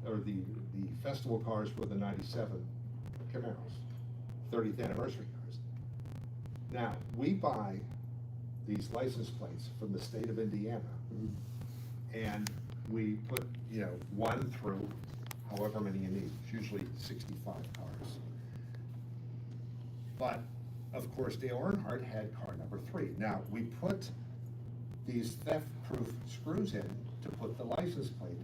or the festival cars were the 97 Camaros, 30th anniversary cars. Now, we buy these license plates from the state of Indiana, and we put, you know, one through however many you need. It's usually 65 cars. But, of course, Dale Earnhardt had car number 3. Now, we put these theft-proof screws in to put the license plate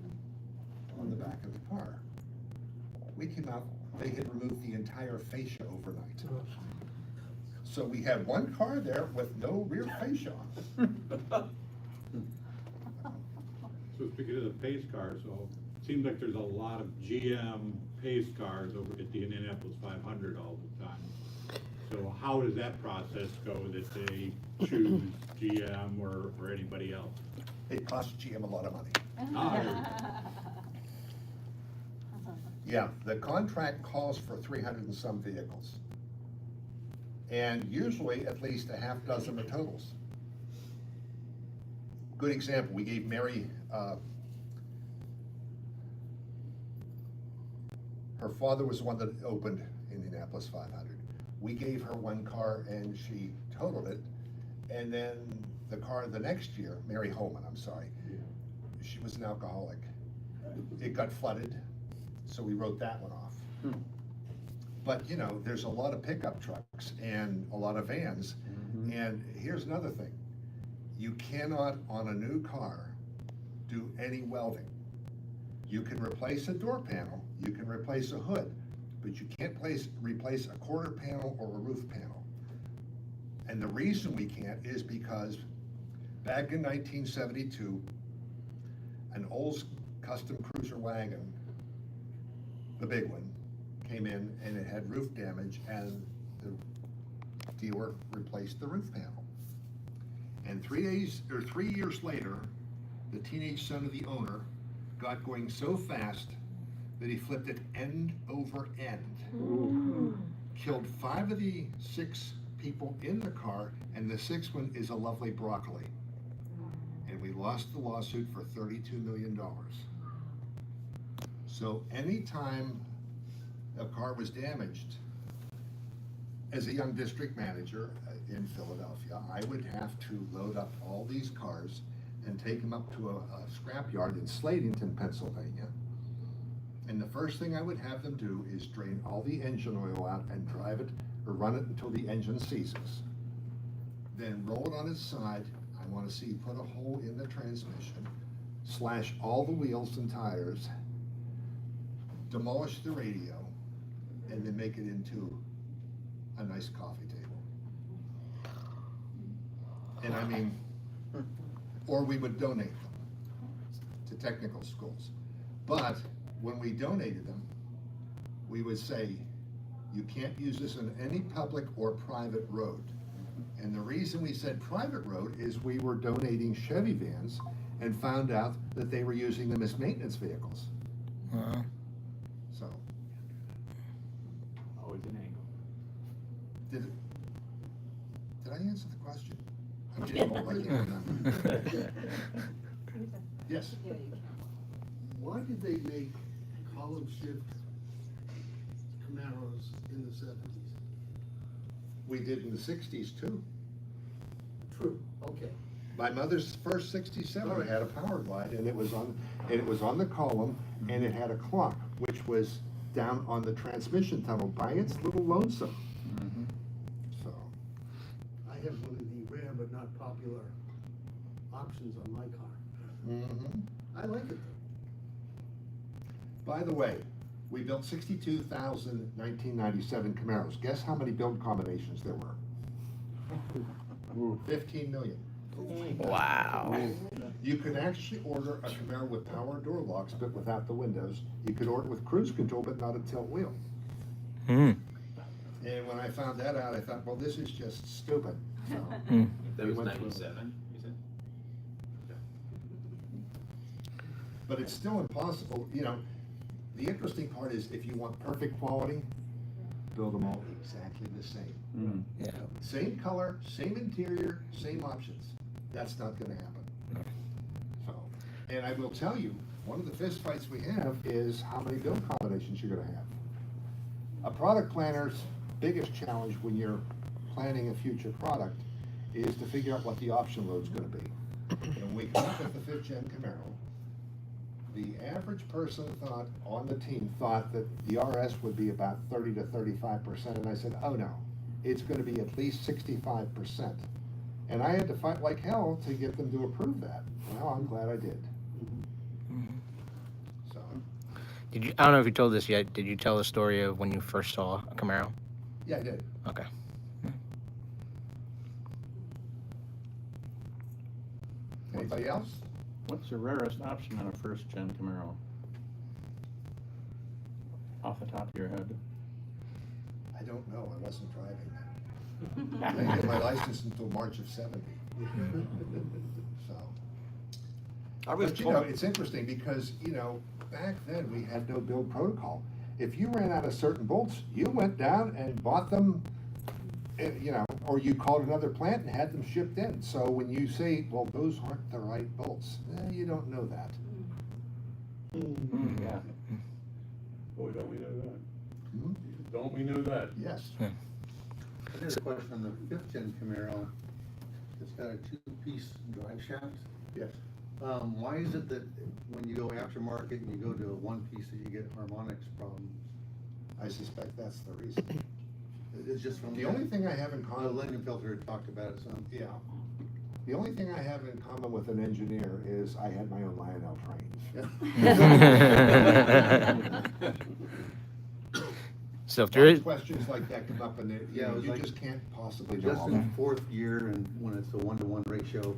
on the back of the car. We came out, they had removed the entire fascia overnight. So we had one car there with no rear fascia on. So speaking of the pace car, so it seems like there's a lot of GM pace cars over at the Indianapolis 500 all the time. So how does that process go, that they choose GM or anybody else? It costs GM a lot of money. Ah, Yeah, the contract calls for 300 and some vehicles. And usually at least a half dozen of totals. Good example, we gave Mary, her father was the one that opened Indianapolis 500. We gave her one car and she totaled it. And then the car the next year, Mary Holman, I'm sorry, she was an alcoholic. It got flooded, so we wrote that one off. But you know, there's a lot of pickup trucks and a lot of vans. And here's another thing. You cannot, on a new car, do any welding. You can replace a door panel, you can replace a hood, but you can't replace a quarter panel or a roof panel. And the reason we can't is because back in 1972, an Olds custom cruiser wagon, the big one, came in and it had roof damage, and the dealer replaced the roof panel. And 3 years later, the teenage son of the owner got going so fast that he flipped it end over end. Killed 5 of the 6 people in the car, and the 6th one is a lovely broccoli. And we lost the lawsuit for $32 million. So anytime a car was damaged, as a young district manager in Philadelphia, I would have to load up all these cars and take them up to a scrapyard in Slatington, Pennsylvania. And the first thing I would have them do is drain all the engine oil out and drive it or run it until the engine seizes. Then roll it on its side. I want to see put a hole in the transmission, slash all the wheels and tires, demolish the radio, and then make it into a nice coffee table. And I mean, or we would donate them to technical schools. But when we donated them, we would say, you can't use this on any public or private road. And the reason we said private road is we were donating Chevy vans and found out that they were using them as maintenance vehicles. So. always an angle. Did I answer the question? I'm getting old, I can't remember. Yes? Yeah, you can. Why did they make column shift Camaros in the 70s? We did in the 60s too. True, okay. My mother's first 67 All right. had a power glide, and it was on the column, and it had a clock, which was down on the transmission tunnel by its little lonesome. So, I have one of the rare but not popular options on my car. I like it though. by the way, we built 62,000 1997 Camaros. Guess how many build combinations there were? 15 million. Wow. You could actually order a Camaro with power door locks, but without the windows. You could order it with cruise control, but not a tilt wheel. And when I found that out, I thought, well, this is just stupid. So, That we was went through it. 97, you said? But it's still impossible. You know, the interesting part is if you want perfect quality, build them all exactly the same. Yeah. Same color, same interior, same options. That's not going to happen. So, and I will tell you, one of the fist fights we have is how many build combinations you're gonna have. A product planner's biggest challenge when you're planning a future product is to figure out what the option load's gonna be. And when we come up with the 5th gen Camaro, the average person on the team thought that the RS would be about 30 to 35%, and I said, oh no, it's gonna be at least 65%. And I had to fight like hell to get them to approve that. Well, I'm glad I did. So, Did you? I don't know if you told this yet. Did you tell the story of when you first saw a Camaro? yeah, I did. Okay. Anybody else? What's the rarest option on a first-gen Camaro? Off the top of your head. I don't know, I wasn't driving then. I didn't get my license until March of 70. So. I was But you told- know, it's interesting because, you know, back then we had no build protocol. If you ran out of certain bolts, you went down and bought them, you know, or you called another plant and had them shipped in. So when you say, well, those aren't the right bolts, you don't know that. Yeah. Boy, don't we know that? Hmm? Don't we know that? Yes. I got a question on the 5th gen Camaro. It's got a 2-piece drive shaft. Yes. Why is it that when you go aftermarket and you go to a 1-piece that you get harmonics problems? I suspect that's the reason. It's just from. The only thing I have in common, Lingenfelter had talked about it some. yeah. The only thing I have in common with an engineer is I had my own Lionel trains. So if there is, Questions like that come up and Yeah, it was you like- just can't possibly know Just all in that. 4th gear and when it's a 1-to-1 ratio,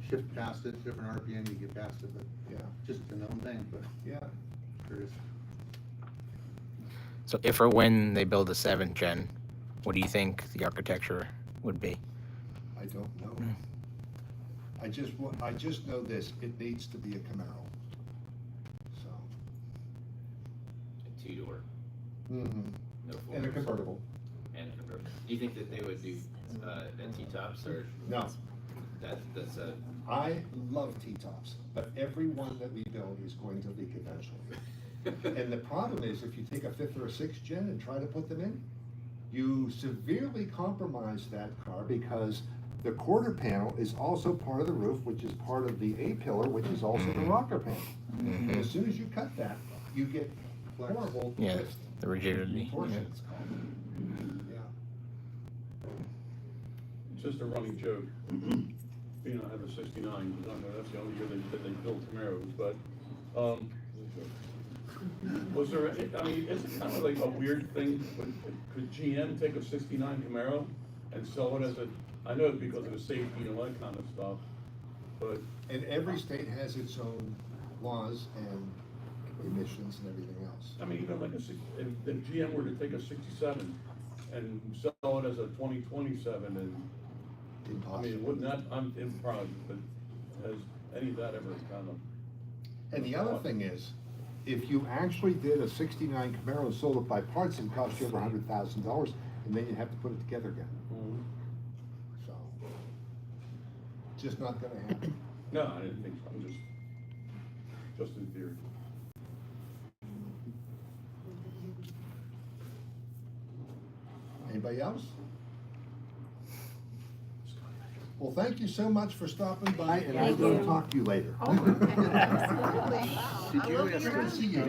shift past it, different RPM, you get past it, but Yeah, just a known thing, but yeah. curious. so if or when they build a 7th gen, what do you think the architecture would be? I don't know. I just know this, it needs to be a Camaro. So. A two-door, Mhm. no four. And a convertible. And a convertible. Do you think that they would do, T-tops or? No, That's a, I love T-tops, but every one that we build is going to leak eventually. And the problem is, if you take a 5th or a 6th gen and try to put them in, you severely compromise that car because the quarter panel is also part of the roof, which is part of the A-pillar, which is also the rocker panel. And as soon as you cut that, you get horrible Yeah, twist. the rigidity. Torsion, it's called. Yeah. It's just a running joke. You know, I have a 69, because I know that's the only year that they built Camaros, but, was there, I mean, it's kind of like a weird thing, but could GM take a 69 Camaro and sell it as a, I know because of the safety and all that kind of stuff, but, And every state has its own laws and emissions and everything else. I mean, even like if GM were to take a 67 and sell it as a 2027 and, I Impossible. mean, wouldn't that, I'm improv, but has any of that ever kind of? And the other thing is, if you actually did a 69 Camaro and sold it by parts, it'd cost you over $100,000, and then you'd have to put it together again. So, just not gonna happen. No, I didn't think so, I'm just in theory. Anybody else? Well, thank you so much for stopping by, and I Thank will you. talk to you later. Oh, okay, absolutely. Wow. I love being around you.